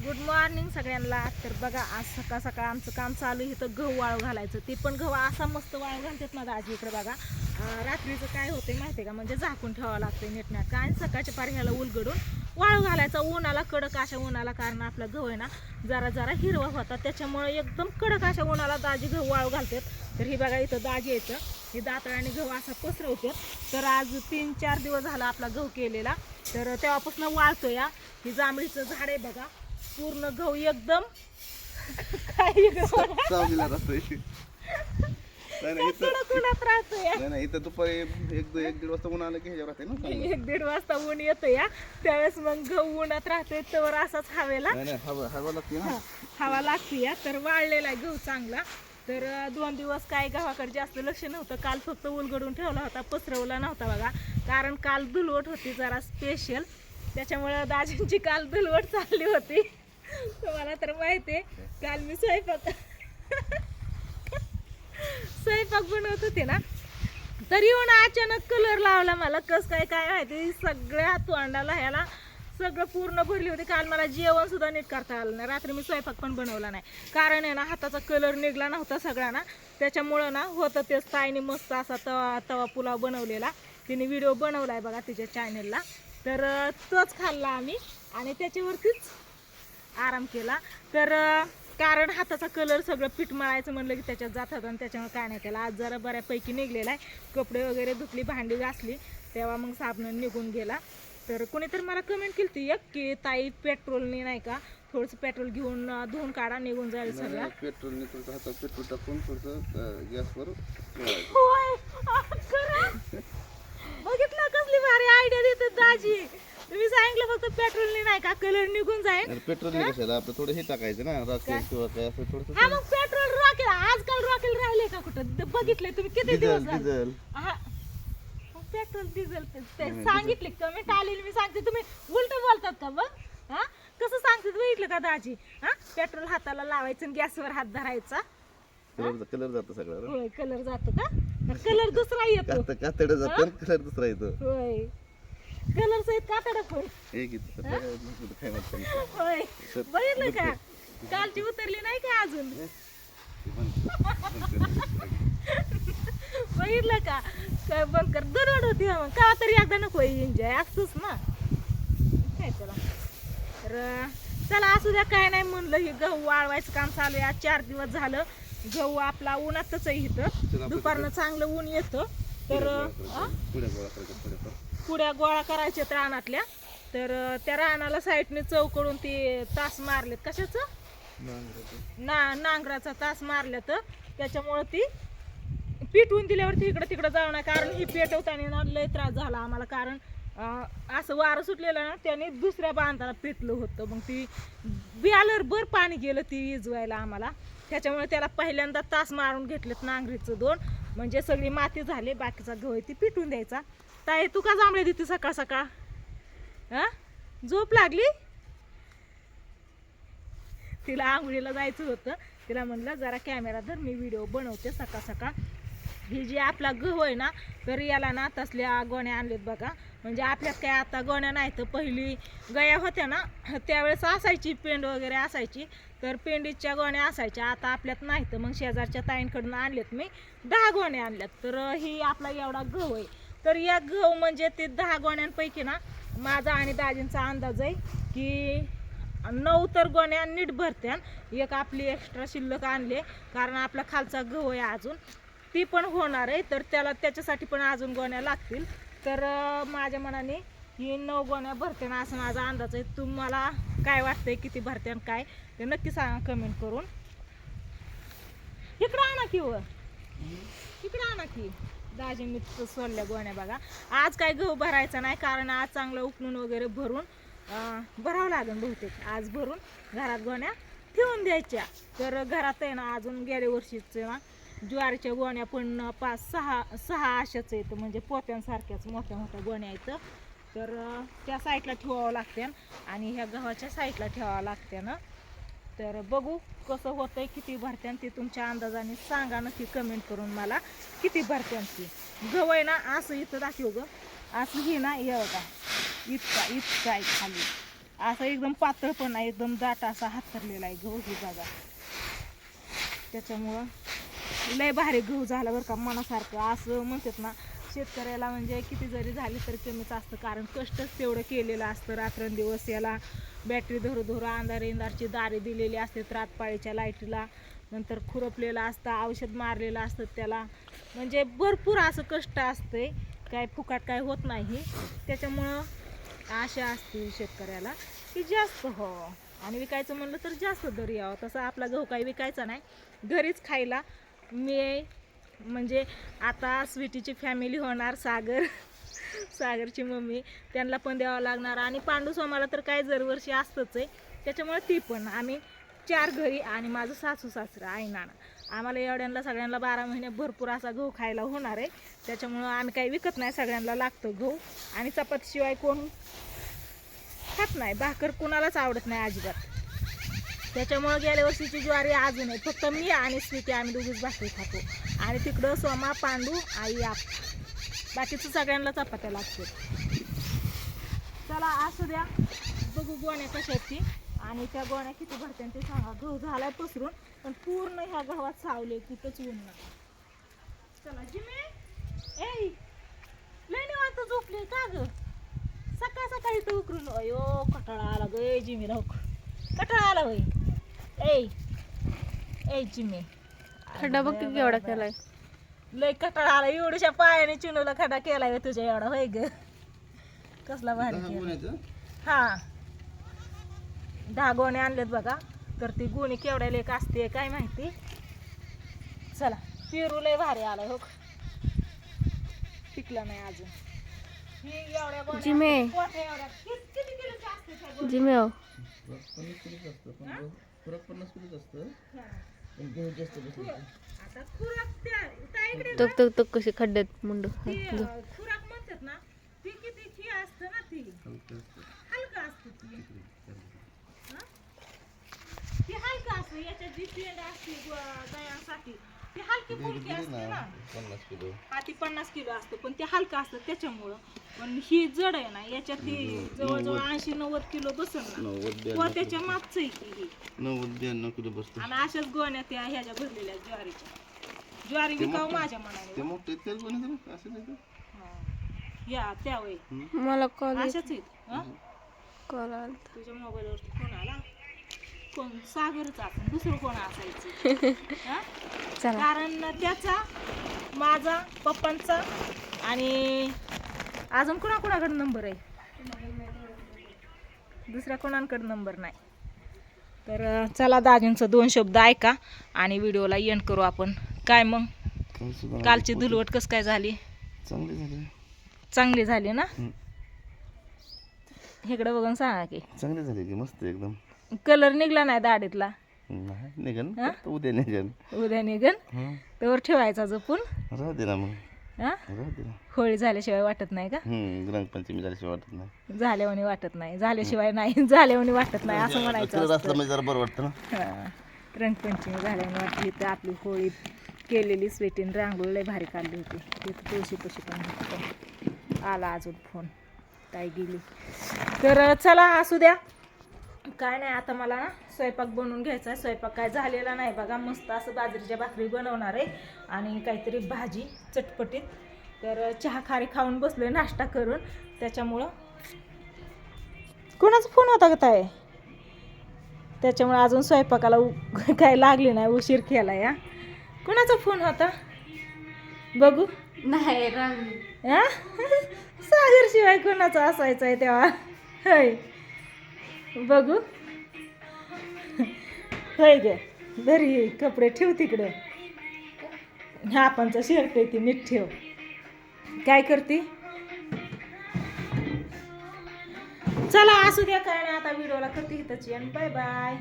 Good morning सगळ्यांना. तर बघा आज सकाळ सकाळ आमचं काम चालू आहे. इथं गहू वाळू घालायचं. ते पण गहू असा मस्त वाळू घालतात ना दाजी. इकडे बघा रात्रीचं काय होते माहिती आहे का, म्हणजे झाकून ठेवावं लागतं नीटनाटकं आणि सकाळच्या पारी ह्याला उलगडून वाळू घालायचा उन्हाला, कडक अशा उन्हाला. कारण आपला गहू आहे ना जरा जरा हिरवा होता, त्याच्यामुळे एकदम कडक अशा उन्हाला दाजी गहू वाळू घालतात. तर ही बघा इथं दाजी यायचं हे दाताळाने गहू असा पसरवतात. तर आज 3-4 दिवस झाला आपला गहू केलेला, तर तेव्हापासून वाळतो या. ही जांभळीचं झाड आहे बघा, पूर्ण गहू एकदम काही नाही इथं दुपारी 1-1-1.5 वाजता ऊन आलं की ह्याच्यावर राहते ना 1-1.5 वाजता ऊन येतं या, त्यावेळेस मग गहू उन्हात राहतोय तर असाच हवेला हवा लागते ना, हवा लागते या. तर वाळलेला आहे गहू चांगला. तर 2 दिवस काय गावाकडे जास्त लक्ष नव्हतं. काल फक्त उलगडून ठेवला होता, पसरवला नव्हता बघा. कारण काल धुलवट होती जरा स्पेशल, त्याच्यामुळे दाजींची काल धुलवट चालली होती. तुम्हाला तर माहिती आहे काल मी स्वयंपाक बनवत होते ना, तरी येऊन अचानक कलर लावला मला. कस काय माहिती, सगळ्या तोंडाला ह्याला सगळं पूर्ण भरली होती. काल मला जेवण सुद्धा नीट करता आलं नाही. रात्री मी स्वयंपाक पण बनवला नाही, कारण आहे ना हाताचा कलर निघला नव्हता सगळ्यांना. त्याच्यामुळं ना होतं तेच ताईने मस्त असा तवा पुलाव बनवलेला. तिने व्हिडिओ बनवलाय बघा तिच्या चॅनलला. तर तोच खाल्ला आम्ही आणि त्याच्यावरतीच आराम केला. तर कारण हाताचा कलर सगळं पीठ मळायचं म्हणलं की त्याच्यात जात होतं आणि त्याच्यामुळे काय नाही केलं. आज जरा बऱ्यापैकी निघलेला आहे. कपडे वगैरे धुतली, भांडी घासली, तेव्हा मग साबण निघून गेला. तर कोणीतरी मला कमेंट केली ती एक की ताई पेट्रोलने नाही का थोडंसं पेट्रोल घेऊन धुवून काढा, निघून जाईल सगळं. पेट्रोलने तुझं हातात पेट्रोल टाकून थोडंसं गॅसवर होय बघितलं कसली भारी आयडिया देते दाजी. तुम्ही सांगितलं फक्त पेट्रोलने नाही का कलर निघून जाईल. पेट्रोलने कशाला, आपलं थोडं हे टाकायचं ना, रॉकेल किंवा काय असं थोडंसं. हा मग पेट्रोल रॉकेल, आजकाल रॉकेल राहिले का कुठं? बघितलंय तुम्ही किती दिवस झाले? डिझेल हा पेट्रोल डिझेल सांगितले कमेंट आलेली. मी सांगते तुम्ही उलट बोलतात का बघ. हा कसं सांगते बघितलं का दाजी? हा पेट्रोल हाताला लावायचं आणि गॅसवर हात धरायचा. कलर जातो सगळं. होय कलर जातो का? कलर दुसरा येतो. कातडं जातं, कलर दुसरा येतो. होय कलर सहित कातडा पण. एक होय बघितलं का? कालची उतरली नाही का अजून? बघितलं का? काय बंद कर दरड होती मग का तरी एकदा नको एन्जॉय असतोच ना काय त्याला. तर चला असू द्या, काय नाही म्हणलं. हे गहू वाळवायचं काम चालू आहे. आज 4 दिवस झालं गहू आपला उन्हातच आहे. इथं दुपारनं चांगलं ऊन येतं. तर पुड्या गोळा करायच्या रानातल्या. तर त्या रानाला साईडने चौकडून ते तास मारलेत. कशाचं? नांगराचा तास मारल्या. तर त्याच्यामुळं ती पिटवून दिल्यावरती इकडं तिकडं जाऊ नये. कारण ही पेटवताना ना लय त्रास झाला आम्हाला. कारण असं वारं सुटलेलं ना त्याने दुसऱ्या बांधाला पेटलं होतं. मग ती बियालर भर पाणी गेलं ती विजवायला आम्हाला. त्याच्यामुळे त्याला पहिल्यांदा तास मारून घेतलेत नांगरीचं 2, म्हणजे सगळी माती झाली. बाकीचा गहू ती पिटून द्यायचा. ताई तू का जांभळे देते सकाळ सकाळ? हा झोप लागली? तिला आंघोळीला जायचं होतं. तिला म्हणलं जरा कॅमेरा धर, मी व्हिडिओ बनवते सकाळ सकाळ. ही जी आपला गहू आहे ना, तर याला ना तसल्या गोण्या आणलेत बघा. म्हणजे आपल्यात काय आता गोण्या नाही, तर पहिली गया होत्या ना त्यावेळेस असायची पेंड वगैरे असायची, तर पेंडीच्या गोण्या असायच्या. आता आपल्यात नाही, तर मग शेजारच्या ताईंकडून आणलेत मी 10 गोण्या आणल्यात. तर ही आपला एवढा गहू आहे. तर या गहू म्हणजे ते 10 गोण्यांपैकी ना माझा आणि दाजींचा अंदाज आहे की 9 तर गोण्या नीट भरत्या. एक आपली एक्स्ट्रा शिल्लक आणले, कारण आपला खालचा गहू आहे अजून, ती पण होणार आहे. तर त्याच्यासाठी पण अजून गोण्या लागतील. तर माझ्या मनाने ही 9 गोण्या भरते ना असं माझा अंदाज आहे. तुम्हाला काय वाटतंय किती भरते आणि काय ते नक्की सांगा कमेंट करून. इकडं आणा की व इकडं आणा की. दाजी मी सोडल्या गोण्या बघा. आज काय गहू भरायचा नाही, कारण आज चांगलं उकळून वगैरे भरून भरावं लागेल बहुतेक. आज भरून घरात गोण्या ठेवून द्यायच्या. तर घरात आहे ना अजून गेल्या वर्षीचे ना ज्वारीच्या गोण्या पण 5-6 अशाच आहेत, म्हणजे पोत्यांसारख्याच मोठ्या मोठ्या गोण्या आहेत. तर त्या साईडला ठेवावं लागते आणि ह्या गव्हाच्या साईडला ठेवावं लागते ना. तर बघू कसं होतंय, किती भरत्यान ते तुमच्या अंदाजाने सांगा नक्की कमेंट करून मला किती भरत्यान ती. गहू आहे ना असं इथं दाखव ग, असं हे ना हे बघा इतका आहे खाली असा एकदम पातळ पण आहे, एकदम दाट असा हातरलेला आहे गहू ही बघा. त्याच्यामुळं लय भारी गहू झाला बरं का मनासारखं. असं म्हणतात ना शेतकऱ्याला म्हणजे किती जरी झाली तरी कमीच असतं, कारण कष्टच तेवढं केलेलं असतं रात्रंदिवस. याला बॅटरी धरू धरू अंधारची दारे दिलेली असते रातपाळीच्या लाईटीला, नंतर खुरपलेलं असतं, औषध मारलेलं असतं त्याला, म्हणजे भरपूर असं कष्ट असते, काय फुकाट काय होत नाही. त्याच्यामुळं आशा असते शेतकऱ्याला की जास्त हो, आणि विकायचं म्हणलं तर जास्त दर यावं. तसं आपला गहू काही विकायचा नाही, घरीच खायला. मी म्हणजे आता स्वीटीची फॅमिली होणार, सागरची मम्मी, त्यांना पण द्यावं लागणार, आणि पांडू सोमाला तर काय दरवर्षी असतंच आहे. त्याच्यामुळे ती पण आम्ही 4 घरी, आणि माझं सासू सासरा आई नाना, आम्हाला एवढ्यांना सगळ्यांना 12 महिने भरपूर असा गहू खायला होणार आहे. त्याच्यामुळं आम्ही काही विकत नाही, सगळ्यांना लागतो गहू. आणि चपातीशिवाय कोण खात नाही, भाकर कुणालाच आवडत नाही अजिबात. त्याच्यामुळं गेल्या वर्षीची ज्वारी अजून आहे, फक्त मी आणि स्वीटी आम्ही दोघीच भाकरी खातो, आणि तिकडं सोमा, पांडू, आई, आप, बाकीचं सगळ्यांना चपात्या लागते. चला असू द्या, बघू गोण्या कशा आहेत ती, आणि त्या गोण्या किती भरते ते सांगा. गहू झालाय पसरून, पण पूर्ण ह्या गव्हात सावले, कुठंच ऊन नाही. चला जिमे, ए लय निवांत झोपले का ग? सकाळ सकाळी तर उकरून, अयो कटाळा आला ग जिमे, राहू कटाळा आला होय. ए चिमे, खड्डा बघ किती एवढा केलाय. लय कटाळा आला, एवढ्याशा पायाने चिनूला खड्डा केलाय तुझ्या एवढा होय ग. कसला भारी केला. हा 10 गोणे आणलेत बघा, तर ती गोणी केवढ्या लेक असते काय माहिती. चला पेरू लय भारी आलाय हो, पिकला नाही अजून. ही एवढ्या गोण्या जिमे. मोठ्या एवढ्या किती किलोच्या असते त्या गोण्या? जिमे हो. 50 किलोच असतं. हा. जास्त आता खुराक त्या इकडे तक तक तक कशी खड्ड्यात मुंड. ती खुराक म्हणतात ना, ती किती ती असतं ना, ती हलका असतं ती. हा? ती हलका असतं, याच्यात जी पेंड असते दयांसाठी ती हलकी फुलकी असते ना. 50 किलो. हा ती 50 किलो असतं, पण ते हलका असतं त्याच्यामुळं. पण ही जड आहे ना, याच्यात ती जवळजवळ 80-90 किलो बसल ना. 90-92 त्याच्या मागचं आहे की ही. 90-92 किलो बसतं. आणि अशाच गोण्या त्या ह्याच्या भरलेल्या ज्वारीच्या. ज्वारी विकावं माझ्या ते मनाने. मोठे तेल बनवतं असं नाही का? हा. या त्यावेळी मला कॉल अशाच आहेत. हा? कॉल आला. तुझ्या मोबाईलवरती फोन आला, कोण सागरच, आपण दुसरं कोण असायचं. हा? चला कारण त्याचा, माझा, पप्पांचा, आणि अजून कोणाकोणाकडे नंबर आहे, दुसऱ्या कोणाकडे नंबर नाही. तर चला दाजींचं 2 शब्द ऐका आणि व्हिडिओला एंड करू आपण. काय मग कालची धुलवट कसं काय झाली? चांगली झाली. चांगली झाली ना? इकडं बघून सांगा की. चांगली झाली की मस्त एकदम. कलर निघला नाही दाढीतला? नाही निघन, हा? फक्त उद्या निघन. उद्या निघन, हं. तर ठेवायचा जपून. राहू दे ना मग, हा? राहू दे ना. होळी झाल्याशिवाय वाटत नाही का? रंगपंचमी झाल्याशिवाय वाटत नाही. झाल्यावानी वाटत नाही, झाल्याशिवाय नाही, झाल्यावानी वाटत नाही असं म्हणायचं रस्ता असतं. म्हणजे जरा बरं वाटतं ना. हा. रंगपंचमी झाल्याने वाटली तर आपली होळी केलेली स्वेटीन रांगोळी लय भारी काढली होती. तिथं तुळशीपाशी पण होती. आला अजून फोन, ताई गेली. तर चला असू द्या, काय नाही. आता मला ना स्वयंपाक बनवून घ्यायचा आहे. स्वयंपाक काय झालेला नाही बघा, मस्त असं बाजरीच्या भाकरी बनवणार आहे आणि काहीतरी भाजी चटपटीत. तर चहा खारी खाऊन बसलोय नाश्ता करून, त्याच्यामुळं. कोणाचा फोन होता का ताई? त्याच्यामुळे अजून स्वयंपाकाला काय लागली नाही, उशीर केला या. कोणाचा फोन होता बघू? नाही हा? सागर शिवाय कोणाचा असायचा आहे तेव्हा? होय बघू. होय ग, घरी कपडे ठेव तिकडं. हा आपणचा शर्ट आहे ती नीट ठेव. काय करते? चला असू द्या, काय नाही. आता व्हिडिओला करते हिताची, आणि बाय बाय.